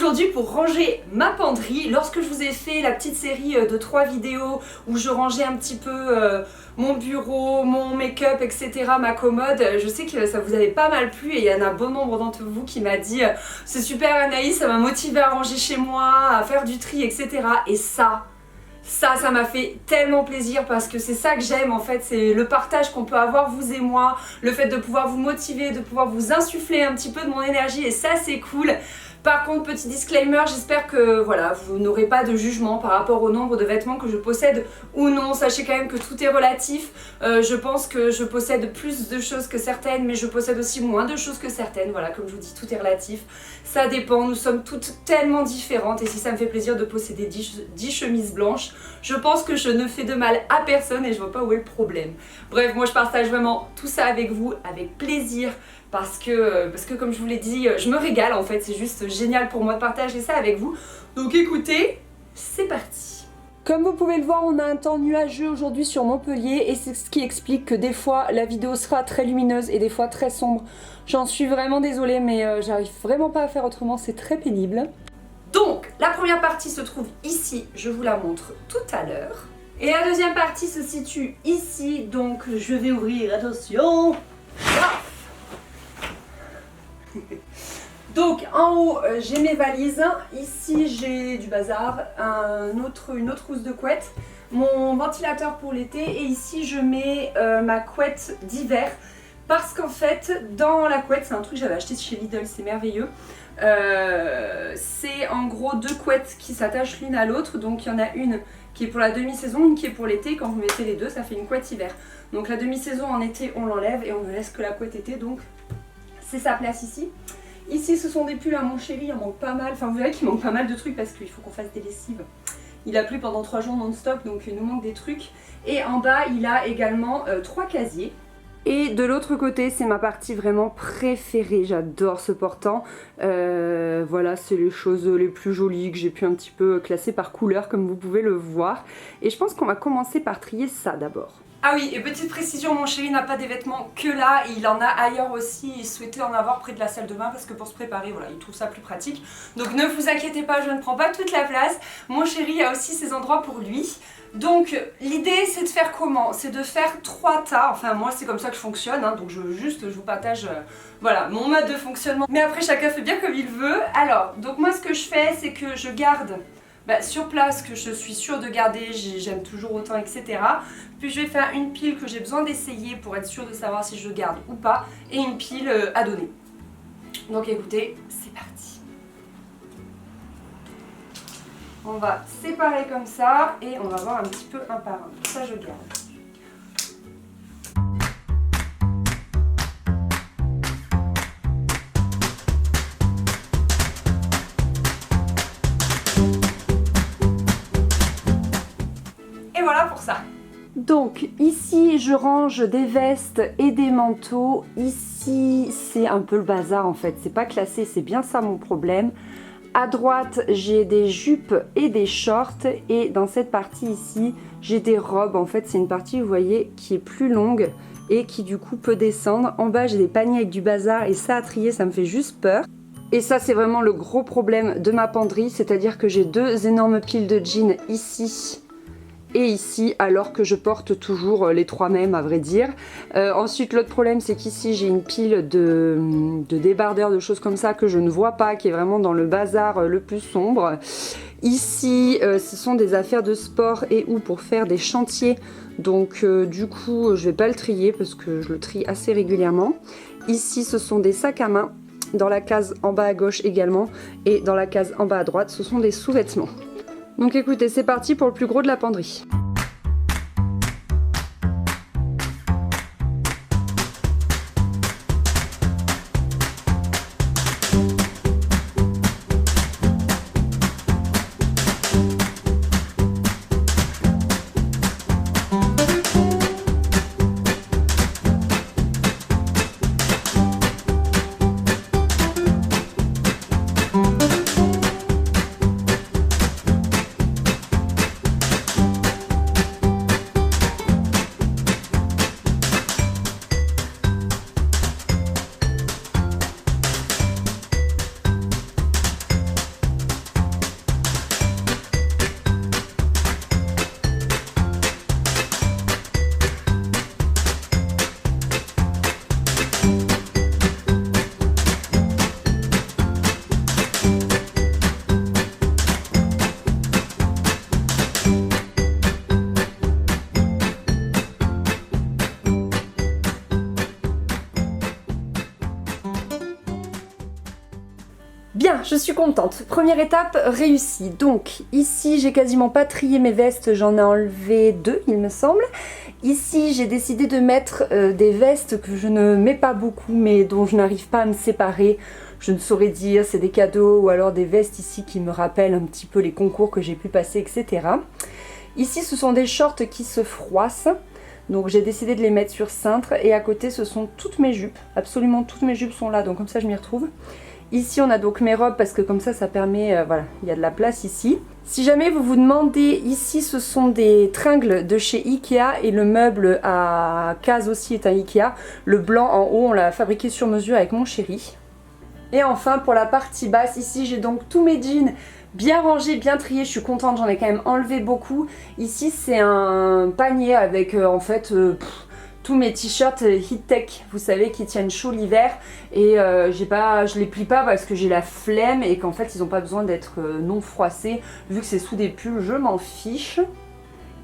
aujourd'hui pour ranger ma penderie. Lorsque je vous ai fait la petite série de 3 vidéos où je rangeais un petit peu mon bureau, mon make-up, etc., ma commode, je sais que ça vous avait pas mal plu et il y en a bon nombre d'entre vous qui m'a dit c'est super Anaïs, ça m'a motivé à ranger chez moi, à faire du tri, etc. Et ça m'a fait tellement plaisir parce que c'est ça que j'aime en fait, c'est le partage qu'on peut avoir vous et moi, le fait de pouvoir vous motiver, de pouvoir vous insuffler un petit peu de mon énergie et ça c'est cool. Par contre, petit disclaimer, j'espère que voilà, vous n'aurez pas de jugement par rapport au nombre de vêtements que je possède ou non. Sachez quand même que tout est relatif. Je pense que je possède plus de choses que certaines, mais je possède aussi moins de choses que certaines. Voilà, comme je vous dis, tout est relatif. Ça dépend, nous sommes toutes tellement différentes. Et si ça me fait plaisir de posséder 10 chemises blanches, je pense que je ne fais de mal à personne et je vois pas où est le problème. Bref, moi je partage vraiment tout ça avec vous, avec plaisir. Parce que comme je vous l'ai dit, je me régale en fait, c'est juste génial pour moi de partager ça avec vous. Donc écoutez, c'est parti. Comme vous pouvez le voir, on a un temps nuageux aujourd'hui sur Montpellier et c'est ce qui explique que des fois la vidéo sera très lumineuse et des fois très sombre. J'en suis vraiment désolée mais j'arrive vraiment pas à faire autrement, c'est très pénible. Donc la première partie se trouve ici, je vous la montre tout à l'heure. Et la deuxième partie se situe ici, donc je vais ouvrir, attention. Donc en haut j'ai mes valises, ici j'ai du bazar, une autre housse de couette, mon ventilateur pour l'été et ici je mets ma couette d'hiver parce qu'en fait dans la couette, c'est un truc que j'avais acheté chez Lidl, c'est merveilleux, c'est en gros 2 couettes qui s'attachent l'une à l'autre, donc il y en a une qui est pour la demi-saison, une qui est pour l'été, quand vous mettez les deux ça fait une couette hiver. Donc la demi-saison en été on l'enlève et on ne laisse que la couette été, donc c'est sa place ici. Ici ce sont des pulls à mon chéri, il en manque pas mal, enfin vous verrez qu'il manque pas mal de trucs parce qu'il faut qu'on fasse des lessives. Il a plu pendant 3 jours non-stop donc il nous manque des trucs. Et en bas il a également 3 casiers. Et de l'autre côté c'est ma partie vraiment préférée, j'adore ce portant. Voilà, c'est les choses les plus jolies que j'ai pu un petit peu classer par couleur comme vous pouvez le voir. Et je pense qu'on va commencer par trier ça d'abord. Ah oui, et petite précision, mon chéri n'a pas des vêtements que là, il en a ailleurs aussi, il souhaitait en avoir près de la salle de bain parce que pour se préparer, voilà, il trouve ça plus pratique. Donc ne vous inquiétez pas, je ne prends pas toute la place, mon chéri a aussi ses endroits pour lui. Donc l'idée c'est de faire comment? C'est de faire 3 tas, enfin moi c'est comme ça que je fonctionne, hein, donc je vous partage voilà, mon mode de fonctionnement. Mais après chacun fait bien comme il veut. Alors, donc moi ce que je fais c'est que je garde sur place que je suis sûre de garder, j'aime toujours autant, etc. Puis je vais faire une pile que j'ai besoin d'essayer pour être sûre de savoir si je garde ou pas, et une pile à donner. Donc écoutez, c'est parti. On va séparer comme ça et on va voir un petit peu un par un. Ça je garde. Pour ça. Donc ici je range des vestes et des manteaux, ici c'est un peu le bazar en fait, c'est pas classé, c'est bien ça mon problème. À droite j'ai des jupes et des shorts et dans cette partie ici j'ai des robes, en fait c'est une partie vous voyez qui est plus longue et qui du coup peut descendre. En bas j'ai des paniers avec du bazar et ça à trier ça me fait juste peur. Et ça c'est vraiment le gros problème de ma penderie, c'est-à-dire que j'ai 2 énormes piles de jeans ici et ici alors que je porte toujours les 3 mêmes à vrai dire. Ensuite l'autre problème c'est qu'ici j'ai une pile de débardeurs, de choses comme ça que je ne vois pas, qui est vraiment dans le bazar le plus sombre. Ici ce sont des affaires de sport et ou pour faire des chantiers, donc du coup je vais pas le trier parce que je le trie assez régulièrement. Ici ce sont des sacs à main, dans la case en bas à gauche également, et dans la case en bas à droite ce sont des sous-vêtements. Donc écoutez, c'est parti pour le plus gros de la penderie. Bien, je suis contente. Première étape réussie. Donc ici j'ai quasiment pas trié mes vestes, j'en ai enlevé 2 il me semble. Ici j'ai décidé de mettre des vestes que je ne mets pas beaucoup mais dont je n'arrive pas à me séparer. Je ne saurais dire, c'est des cadeaux ou alors des vestes ici qui me rappellent un petit peu les concours que j'ai pu passer, etc. Ici ce sont des shorts qui se froissent. Donc j'ai décidé de les mettre sur cintre et à côté ce sont toutes mes jupes. Absolument toutes mes jupes sont là, donc comme ça je m'y retrouve. Ici on a donc mes robes parce que comme ça permet, voilà, il y a de la place ici. Si jamais vous vous demandez, ici ce sont des tringles de chez Ikea et le meuble à case aussi est un Ikea. Le blanc en haut on l'a fabriqué sur mesure avec mon chéri. Et enfin pour la partie basse, ici j'ai donc tous mes jeans bien rangés, bien triés, je suis contente, j'en ai quand même enlevé beaucoup. Ici c'est un panier avec en fait... tous mes t-shirts Heat Tech, vous savez, qui tiennent chaud l'hiver et je les plie pas parce que j'ai la flemme et qu'en fait ils n'ont pas besoin d'être non froissés vu que c'est sous des pulls, je m'en fiche.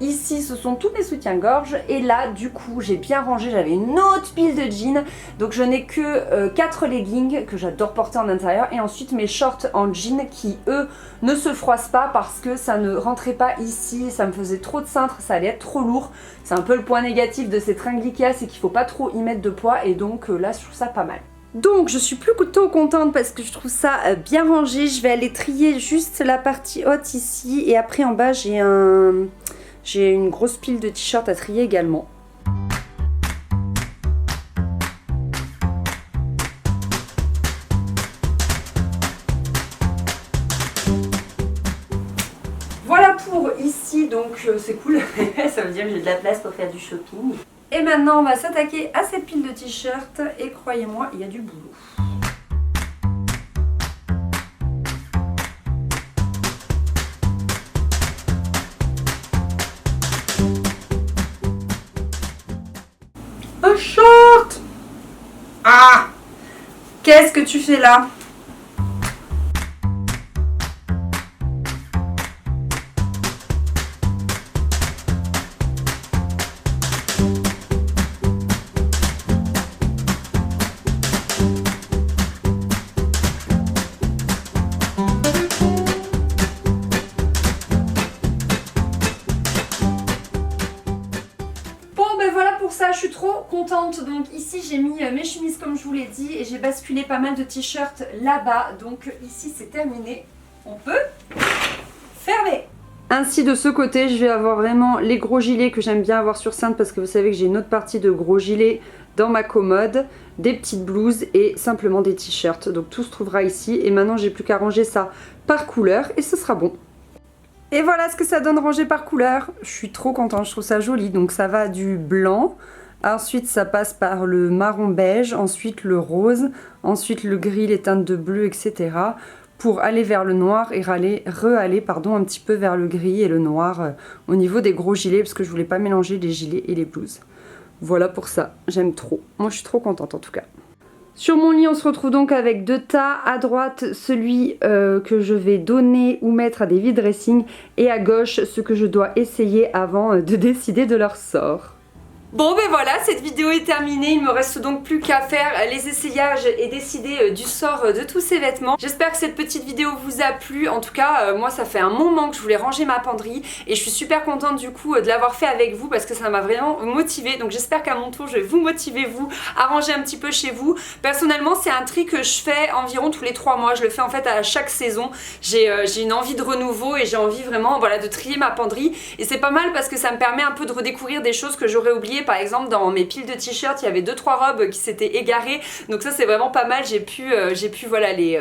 Ici ce sont tous mes soutiens-gorge et là du coup j'ai bien rangé, j'avais une autre pile de jeans, donc je n'ai que 4 leggings que j'adore porter en intérieur et ensuite mes shorts en jean qui eux ne se froissent pas parce que ça ne rentrait pas ici, ça me faisait trop de cintre, ça allait être trop lourd. C'est un peu le point négatif de ces tringles Ikea, c'est qu'il faut pas trop y mettre de poids et donc là je trouve ça pas mal. Donc je suis plutôt contente parce que je trouve ça bien rangé. Je vais aller trier juste la partie haute ici et après en bas j'ai une grosse pile de t-shirts à trier également. Voilà pour ici, donc c'est cool, ça veut dire que j'ai de la place pour faire du shopping. Et maintenant on va s'attaquer à cette pile de t-shirts et croyez-moi, il y a du boulot. Un short! Ah! Qu'est-ce que tu fais là? Je suis trop contente. Donc ici j'ai mis mes chemises comme je vous l'ai dit et j'ai basculé pas mal de t-shirts là-bas. Donc ici c'est terminé. On peut fermer. Ainsi de ce côté je vais avoir vraiment les gros gilets que j'aime bien avoir sur cintre parce que vous savez que j'ai une autre partie de gros gilets dans ma commode, des petites blouses et simplement des t-shirts. Donc tout se trouvera ici et maintenant j'ai plus qu'à ranger ça par couleur et ce sera bon. Et voilà ce que ça donne rangé par couleur. Je suis trop contente, je trouve ça joli. Donc ça va du blanc, ensuite ça passe par le marron beige, ensuite le rose, ensuite le gris, les teintes de bleu, etc. pour aller vers le noir et re-aller un petit peu vers le gris et le noir au niveau des gros gilets parce que je voulais pas mélanger les gilets et les blouses. Voilà pour ça, j'aime trop. Moi je suis trop contente en tout cas. Sur mon lit on se retrouve donc avec 2 tas, à droite celui que je vais donner ou mettre à des vide dressing et à gauche ce que je dois essayer avant de décider de leur sort. Bon ben voilà, cette vidéo est terminée, il me reste donc plus qu'à faire les essayages et décider du sort de tous ces vêtements. J'espère que cette petite vidéo vous a plu, en tout cas moi ça fait un moment que je voulais ranger ma penderie et je suis super contente du coup de l'avoir fait avec vous parce que ça m'a vraiment motivée, donc j'espère qu'à mon tour je vais vous motiver vous à ranger un petit peu chez vous. Personnellement c'est un tri que je fais environ tous les 3 mois, je le fais en fait à chaque saison, j'ai une envie de renouveau et j'ai envie vraiment voilà, de trier ma penderie et c'est pas mal parce que ça me permet un peu de redécouvrir des choses que j'aurais oubliées. Par exemple dans mes piles de t-shirts il y avait 2-3 robes qui s'étaient égarées, donc ça c'est vraiment pas mal, j'ai pu voilà, les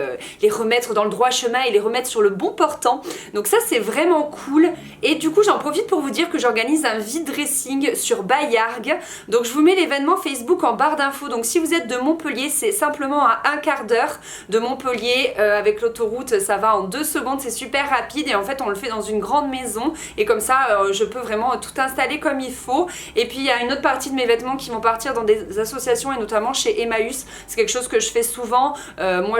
remettre dans le droit chemin et les remettre sur le bon portant, donc ça c'est vraiment cool. Et du coup j'en profite pour vous dire que j'organise un vide dressing sur Bayargues, donc je vous mets l'événement Facebook en barre d'infos, donc si vous êtes de Montpellier c'est simplement à 1/4 d'heure de Montpellier, avec l'autoroute ça va en 2 secondes, c'est super rapide et en fait on le fait dans une grande maison et comme ça je peux vraiment tout installer comme il faut. Et puis il y a une une autre partie de mes vêtements qui vont partir dans des associations et notamment chez Emmaüs. C'est quelque chose que je fais souvent. Moi,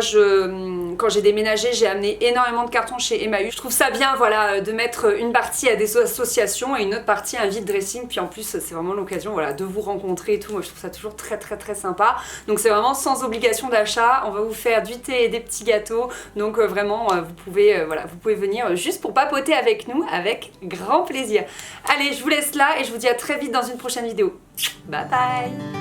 quand j'ai déménagé, j'ai amené énormément de cartons chez Emmaüs. Je trouve ça bien, voilà, de mettre une partie à des associations et une autre partie à un vide dressing. Puis en plus, c'est vraiment l'occasion, voilà, de vous rencontrer et tout. Moi, je trouve ça toujours très sympa. Donc c'est vraiment sans obligation d'achat. On va vous faire du thé et des petits gâteaux. Donc vraiment, vous pouvez venir juste pour papoter avec nous, avec grand plaisir. Allez, je vous laisse là et je vous dis à très vite dans une prochaine vidéo. Bye bye!